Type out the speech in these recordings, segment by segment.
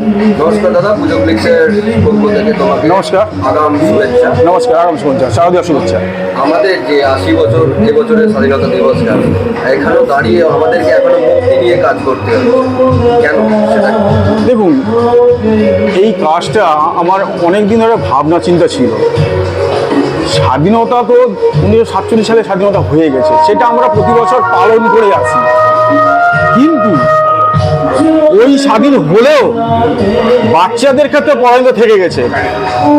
নমস্কার দাদা, পুজো ফ্লিক্সের পক্ষ থেকে তোমাকে নমস্কার। আগাম শুভেচ্ছা। নমস্কার, আগাম শুভেচ্ছা, শারদীয় শুভেচ্ছা। আমাদের যে 80 বছর এবছরের স্বাধীনতা দিবস গেল, এখানেও দাঁড়িয়ে আমাদেরকে এখনো মুক্তি নিয়ে কাজ করতে হবে, কেন সেটা কি? দেখুন, এই কাজটা আমার অনেক দিন ধরে ভাবনা চিন্তা ছিল। স্বাধীনতা তো 1947 সালে স্বাধীনতা হয়ে গেছে, সেটা আমরা প্রতি বছর পালন করে আসি, কিন্তু ওই স্বাধীন হলেও বাচ্চাদের ক্ষেত্রে পরাধীনতা থেকে গেছে।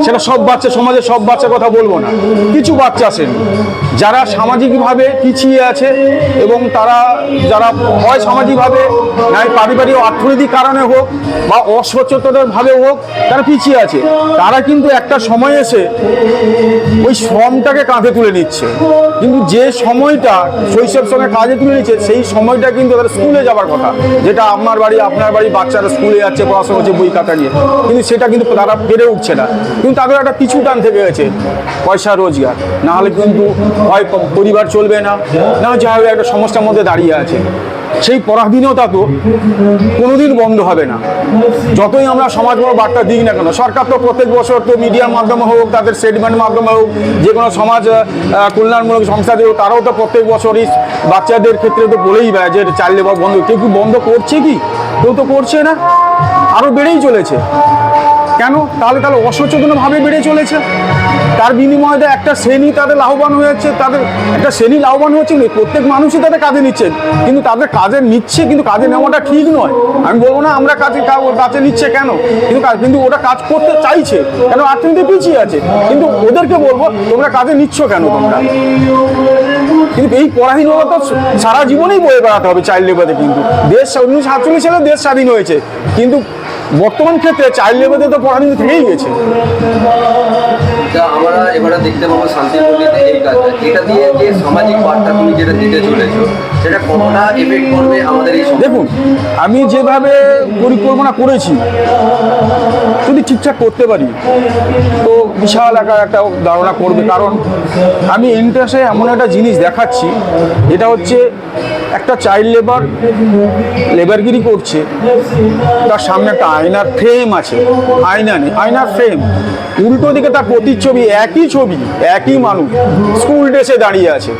সেটা সব বাচ্চা, সমাজের সব বাচ্চার কথা বলবো না, কিছু বাচ্চা আছেন যারা সামাজিকভাবে পিছিয়ে আছে, এবং তারা যারা হয় সামাজিকভাবে নয় পারিবারিক অর্থনৈতিক কারণে হোক বা অসচেতনভাবে হোক, তারা পিছিয়ে আছে। তারা কিন্তু একটা সময় এসে ওই শ্রমটাকে কাঁধে তুলে নিচ্ছে, কিন্তু যে সময়টা শৈশব সময় কাঁধে তুলে নিচ্ছে, সেই সময়টা কিন্তু তাদের স্কুলে যাওয়ার কথা, যেটা আপনার বাড়ি বাচ্চারা স্কুলে যাচ্ছে, পড়াশোনা করছে বই খাতা নিয়ে, কিন্তু সেটা কিন্তু তারা পেরে উঠছে না। কিন্তু তাদের একটা পিছু টান থেকে গেছে, পয়সা রোজগার না হলে কিন্তু হয় পরিবার চলবে না, না যা হবে একটা সমস্যার মধ্যে দাঁড়িয়ে আছে। সেই পরাধীনতা তো কোনোদিন বন্ধ হবে না, যতই আমরা সমাজমূলক বার্তা দিই না কেন। সরকার তো প্রত্যেক বছর তো মিডিয়ার মাধ্যমে হোক, তাদের স্টেটমেন্টের মাধ্যমে হোক, যে কোনো সমাজ কল্যাণমূলক সংস্থা দিয়ে হোক, তারাও তো প্রত্যেক বছরই বাচ্চাদের ক্ষেত্রে তো বলেই বেড়ায় যে চাইল্ড লেবার বন্ধ। কেউ কি বন্ধ করছে কি? কেউ তো করছে না, আরও বেড়েই চলেছে। কেন? তাহলে অসচেতনভাবে বেড়ে চলেছে। তার বিনিময়ে একটা শ্রেণী তাদের লাভবান হয়ে যাচ্ছে, তাদের একটা শ্রেণী লাভবান হচ্ছে, প্রত্যেক মানুষই তাদের কাজে নিচ্ছে, কিন্তু তাদের কাজে নিচ্ছে, কিন্তু কাজে নেওয়াটা ঠিক নয়। আমি বলবো না আমরা কাজে নিচ্ছে কেন, কিন্তু ওটা কাজ করতে চাইছে কেন, অর্থনীতি পিছিয়ে আছে, কিন্তু ওদেরকে বলবো তোমরা কাজে নিচ্ছ কেন তোমরা। কিন্তু এই পরাধীনতা তো সারা জীবনেই বয়ে বেড়াতে হবে চাইল্ড লেবারে। কিন্তু দেশ 1947 সালে দেশ স্বাধীন হয়েছে, কিন্তু বর্তমান ক্ষেত্রে চাইল্ড লেবারে তো পরাধীনতা থেকেই গেছে। আমরা এবারে দেখতে পাবো শান্তিপূর্ণিতে এই কাজটা, এটা দিয়ে যে সামাজিক বার্তা তুমি যেটা দিতে চলেছো, সেটা কতটা এফেক্ট করবে আমাদের এই সমাজে? দেখুন, আমি যেভাবে পরিকল্পনা করেছি, যদি ঠিকঠাক করতে পারি তো বিশাল আকার একটা ধারণা করবে। কারণ আমি ইন্টারেস্টে এমন একটা জিনিস দেখাচ্ছি, এটা হচ্ছে একটা চাইল্ড লেবারগিরি করছে, তার সামনে একটা আয়নার ফ্রেম আছে, আয়না নেই, আয়নার ফ্রেম, উল্টো দিকে তার প্রতিচ্ছবি, একই মানুষ স্কুল ড্রেসে দাঁড়িয়ে আছে।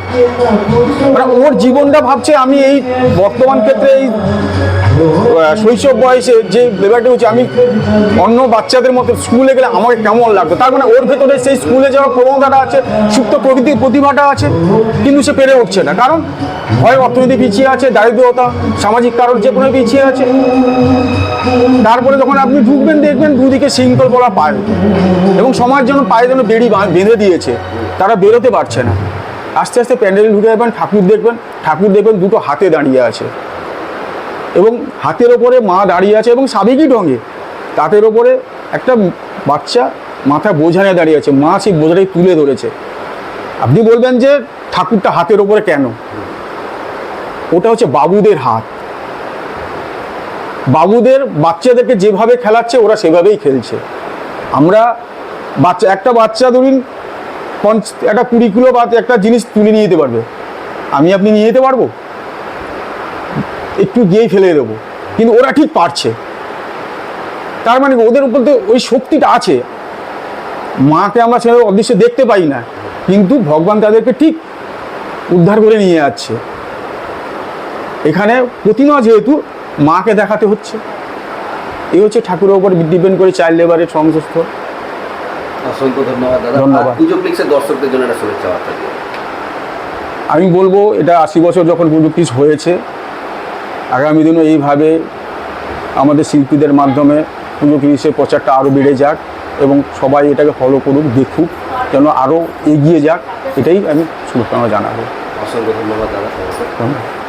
মানে ওর জীবনটা ভাবছে আমি এই বর্তমান ক্ষেত্রে এই শৈশব বয়সে যে লেবারটি হচ্ছে, আমি অন্য বাচ্চাদের মতো স্কুলে গেলে আমাকে কেমন লাগতো। তার মানে ওর ভেতরে সেই স্কুলে যাওয়ার প্রবণতাটা আছে, সুপ্ত প্রতিভাটা আছে, কিন্তু সে পেরে উঠছে না। কারণ হয় অর্থনীতি পিছিয়ে আছে, দারিদ্রতা, সামাজিক কারণ যে কোনো পিছিয়ে আছে। তারপরে যখন আপনি ঢুকবেন দেখবেন দুদিকে শৃঙ্খল বলা পায়, এবং সমাজ যেন পায়ে যেন বেড়ি বেঁধে দিয়েছে, তারা বেরোতে পারছে না। আস্তে আস্তে প্যান্ডেলে ঢুকে যাবেন, ঠাকুর দেখবেন দুটো হাতে দাঁড়িয়ে আছে, এবং হাতের ওপরে মা দাঁড়িয়ে আছে, এবং সাবেকি ঢঙে তাদের ওপরে একটা বাচ্চা মাথায় বোঝা নিয়ে দাঁড়িয়ে আছে, মা সেই বোঝাটাই তুলে ধরেছে। আপনি বলবেন যে ঠাকুরটা হাতের ওপরে কেন? ওটা হচ্ছে বাবুদের হাত। বাবুদের বাচ্চাদেরকে যেভাবে খেলাচ্ছে ওরা সেভাবেই খেলছে। আমরা একটা বাচ্চা ধরুন একটা 20 কিলো বা একটা জিনিস তুলে নিয়ে যেতে পারবে, আপনি নিয়ে যেতে পারবো? একটু গিয়েই ফেলে দেবো, কিন্তু ওরা ঠিক পারছে। তার মানে ওদের উপর তো ওই শক্তিটা আছে। মাকে আমরা সেভাবে অদৃশ্যে দেখতে পাই না, কিন্তু ভগবান তাদেরকে ঠিক উদ্ধার করে নিয়ে যাচ্ছে। এখানে প্রতিমা যেহেতু মাকে দেখাতে হচ্ছে, এই হচ্ছে ঠাকুরের উপর ডিপেন্ড করে চাইল্ড লেবারের সংস্থ। অসংখ্য ধন্যবাদ দাদা। ধন্যবাদ। পুজো ফ্লিক্সের দর্শকদের জন্য একটা শুভেচ্ছা বার্তা দিন। আমি বলবো এটা 80 বছর যখন পুজো ফ্লিক্স হয়েছে, আগামী দিনও এইভাবে আমাদের শিল্পীদের মাধ্যমে পুজো ফ্লিক্সের প্রচারটা আরও বেড়ে যাক, এবং সবাই এটাকে ফলো করুক, দেখুক, যেন আরও এগিয়ে যাক, এটাই আমি শুভকামনা জানাবো। অসংখ্য ধন্যবাদ দাদা। ধন্যবাদ।